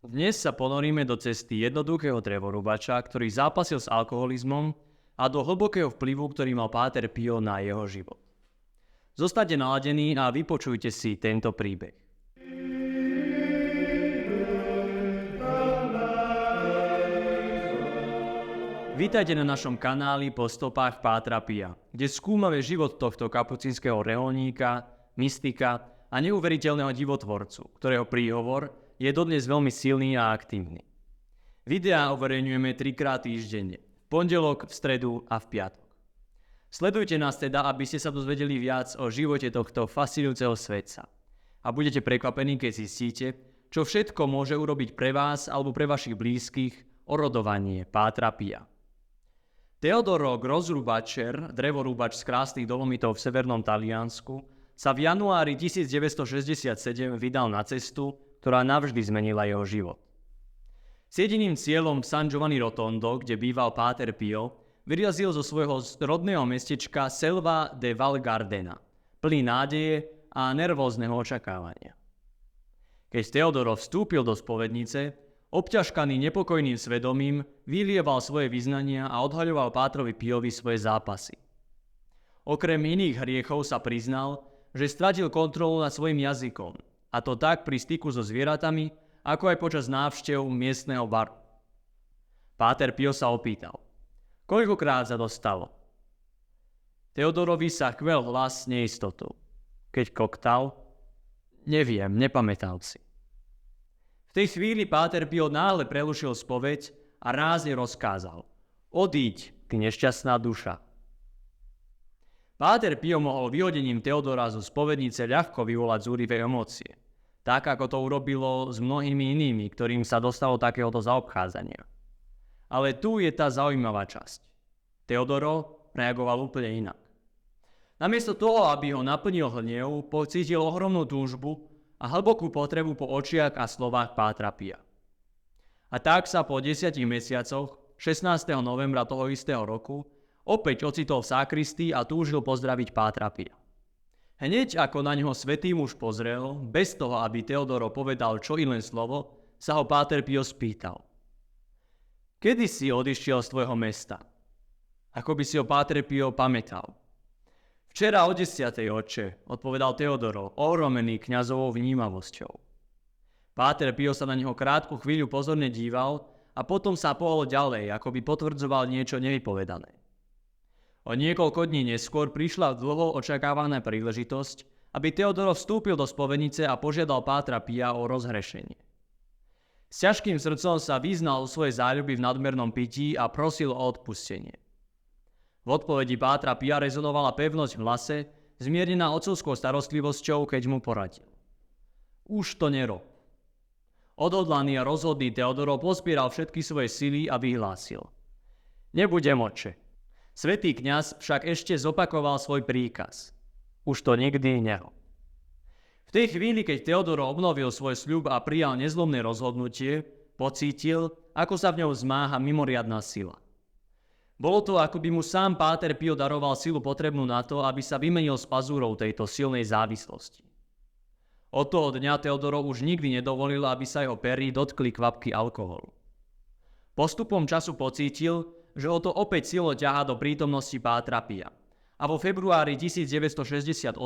Dnes sa ponoríme do cesty jednoduchého drevorúbača, ktorý zápasil s alkoholizmom a do hlbokého vplyvu, ktorý mal Páter Pio na jeho život. Zostaňte naladení a vypočujte si tento príbeh. Vítajte na našom kanáli Po stopách Pátra Pia, kde skúmame život tohto kapucínskeho reholníka, mystika a neuveriteľného divotvorcu, ktorého príhovor je dodnes veľmi silný a aktívny. Videá uverejňujeme 3-krát týždenne, v pondelok, v stredu a v piatok. Sledujte nás teda, aby ste sa dozvedeli viac o živote tohto fascinujúceho svetca. A budete prekvapení, keď zistíte, čo všetko môže urobiť pre vás alebo pre vašich blízkych orodovanie Pátra Pia. Teodoro Grossrubácher, drevorúbač z krásnych Dolomitov v severnom Taliansku, sa v januári 1967 vydal na cestu, ktorá navždy zmenila jeho život. S jediným cieľom San Giovanni Rotondo, kde býval Páter Pio, vyrazil zo svojho rodného mestečka Selva de Val Gardena, plný nádeje a nervózneho očakávania. Keď Teodoro vstúpil do spovednice, obťažkaný nepokojným svedomím, vylieval svoje vyznania a odhaľoval Pátrovi Piovi svoje zápasy. Okrem iných hriechov sa priznal, že stratil kontrolu nad svojim jazykom, a to tak pri styku so zvieratami, ako aj počas návštev miestneho baru. Páter Pio sa opýtal, koľkokrát sa to stalo? Teodorovi sa chvel hlas neistotou. Keď koktal, neviem, nepamätal si. V tej chvíli Páter Pio náhle prerušil spoveď a rázne rozkázal, odíď, ty nešťastná duša. Páter Pio mohol vyhodením Teodora zo spovednice ľahko vyvolať zúrivé emócie, tak ako to urobilo s mnohými inými, ktorým sa dostalo takéhoto zaobchádzania. Ale tu je tá zaujímavá časť. Teodoro reagoval úplne inak. Namiesto toho, aby ho naplnil hnev, pocítil ohromnú túžbu a hlbokú potrebu po očiach a slovách Pátra Pia. A tak sa po 10 mesiacoch, 16. novembra toho istého roku, opäť ocitol v sakristii a túžil pozdraviť Pátra Pia. Hneď ako na ňoho svätý muž pozrel, bez toho, aby Teodoro povedal čo i len slovo, sa ho Páter Pio spýtal. Kedy si odišiel z tvojho mesta? Ako by si ho Páter Pio pamätal. Včera o 10. oče, odpovedal Teodoro, ohromený kňazovou vnímavosťou. Páter Pio sa na neho krátku chvíľu pozorne díval a potom sa pohol ďalej, ako by potvrdzoval niečo nevypovedané. O niekoľko dní neskôr prišla dlho očakávaná príležitosť, aby Teodoro vstúpil do spovednice a požiadal Pátra Pia o rozhrešenie. S ťažkým srdcom sa vyznal o svojej záľuby v nadmernom pití a prosil o odpustenie. V odpovedi Pátra Pia rezonovala pevnosť v hlase, zmiernená otcovskou starostlivosťou, keď mu poradil. Už to nerob. Odhodlaný a rozhodný Teodoro pozbieral všetky svoje sily a vyhlásil. Nebudem, oče. Svätý kňaz však ešte zopakoval svoj príkaz. Už to nikdy nerob. V tej chvíli, keď Teodoro obnovil svoj sľub a prijal nezlomné rozhodnutie, pocítil, ako sa v ňom zmáha mimoriadna sila. Bolo to, ako by mu sám Páter Pio daroval silu potrebnú na to, aby sa vymenil s pazúrou tejto silnej závislosti. Od toho dňa Teodoro už nikdy nedovolil, aby sa jeho pery dotkli kvapky alkoholu. Postupom času pocítil, že ho to opäť silo ťahá do prítomnosti Pátra Pia. A vo februári 1968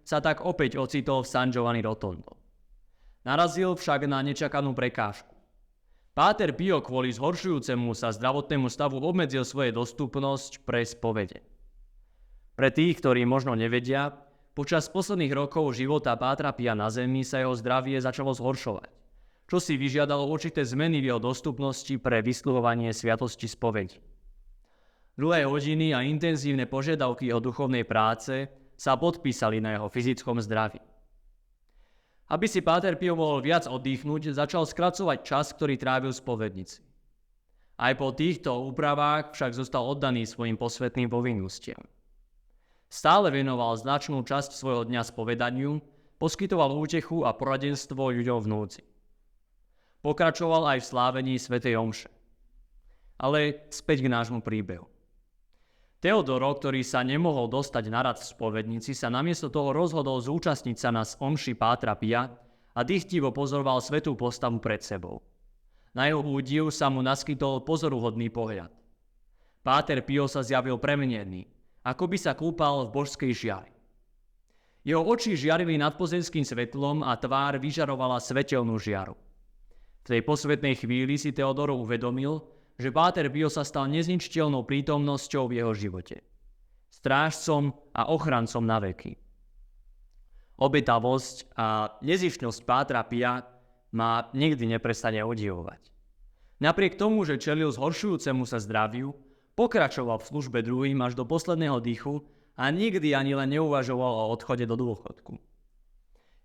sa tak opäť ocitol v San Giovanni Rotondo. Narazil však na nečakanú prekážku. Páter Pio kvôli zhoršujúcemu sa zdravotnému stavu obmedzil svoje dostupnosť pre spovede. Pre tých, ktorí možno nevedia, počas posledných rokov života Pátra Pia na zemi sa jeho zdravie začalo zhoršovať, čo si vyžiadalo určité zmeny v jeho dostupnosti pre vysluhovanie sviatosti spovedi. Dlhé hodiny a intenzívne požiadavky jeho duchovnej práce sa podpísali na jeho fyzickom zdraví. Aby si Páter Pio mohol viac oddychnúť, začal skracovať čas, ktorý trávil v spovednici. Aj po týchto úpravách však zostal oddaný svojim posvätným povinnostiam. Stále venoval značnú časť svojho dňa spovedaniu, poskytoval útechu a poradenstvo ľuďom v núdzi. Pokračoval aj v slávení svätej omše. Ale späť k nášmu príbehu. Teodoro, ktorý sa nemohol dostať na rad v spovednici, sa namiesto toho rozhodol zúčastniť sa na omši Pátra Pia a dychtivo pozoroval svätú postavu pred sebou. Na jeho údiv sa mu naskytol pozoruhodný pohľad. Páter Pio sa zjavil premenený, ako by sa kúpal v božskej žiari. Jeho oči žiarili nadpozemským svetlom a tvár vyžarovala svetelnú žiaru. V tej posvetnej chvíli si Teodoro uvedomil, že Páter Pio sa stal nezničiteľnou prítomnosťou v jeho živote. Strážcom a ochrancom na veky. Obetavosť a nezištnosť Pátra Pia ma nikdy neprestane udivovať. Napriek tomu, že čelil zhoršujúcemu sa zdraviu, pokračoval v službe druhým až do posledného dychu a nikdy ani len neuvažoval o odchode do dôchodku.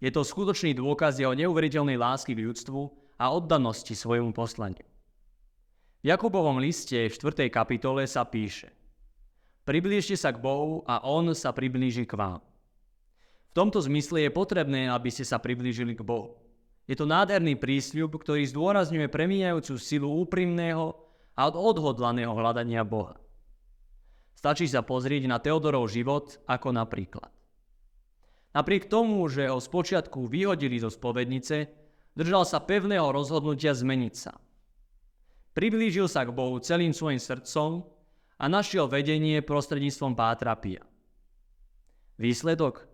Je to skutočný dôkaz jeho neuveriteľnej lásky k ľudstvu a oddanosti svojmu poslaniu. V Jakubovom liste v 4. kapitole sa píše: Priblížte sa k Bohu a On sa priblíži k vám. V tomto zmysle je potrebné, aby ste sa priblížili k Bohu. Je to nádherný prísľub, ktorý zdôrazňuje premiňajúcu silu úprimného a odhodlaného hľadania Boha. Stačí sa pozrieť na Teodorov život ako na príklad. Napriek tomu, že ho spočiatku vyhodili zo spovednice, držal sa pevného rozhodnutia zmeniť sa. Priblížil sa k Bohu celým svojim srdcom a našiel vedenie prostredníctvom Pátra Pia. Výsledok?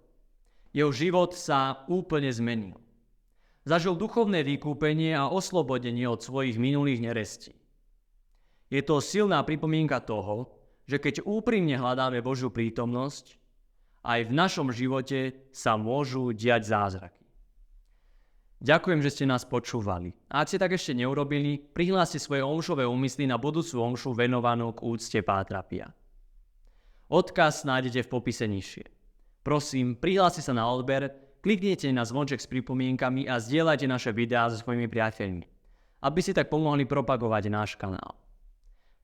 Jeho život sa úplne zmenil. Zažil duchovné vykúpenie a oslobodenie od svojich minulých nerestí. Je to silná pripomienka toho, že keď úprimne hľadáme Božiu prítomnosť, aj v našom živote sa môžu diať zázraky. Ďakujem, že ste nás počúvali. A ak ste tak ešte neurobili, prihláste svoje omšové úmysly na budúcu omšu venovanú k úcte Pátra Pia. Odkaz nájdete v popise nižšie. Prosím, prihláste sa na odber, kliknite na zvonček s pripomienkami a zdieľajte naše videá so svojimi priateľmi, aby ste tak pomohli propagovať náš kanál.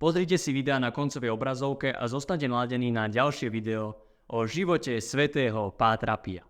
Pozrite si videá na koncovej obrazovke a zostaňte naladení na ďalšie video o živote svätého Pátra Pia.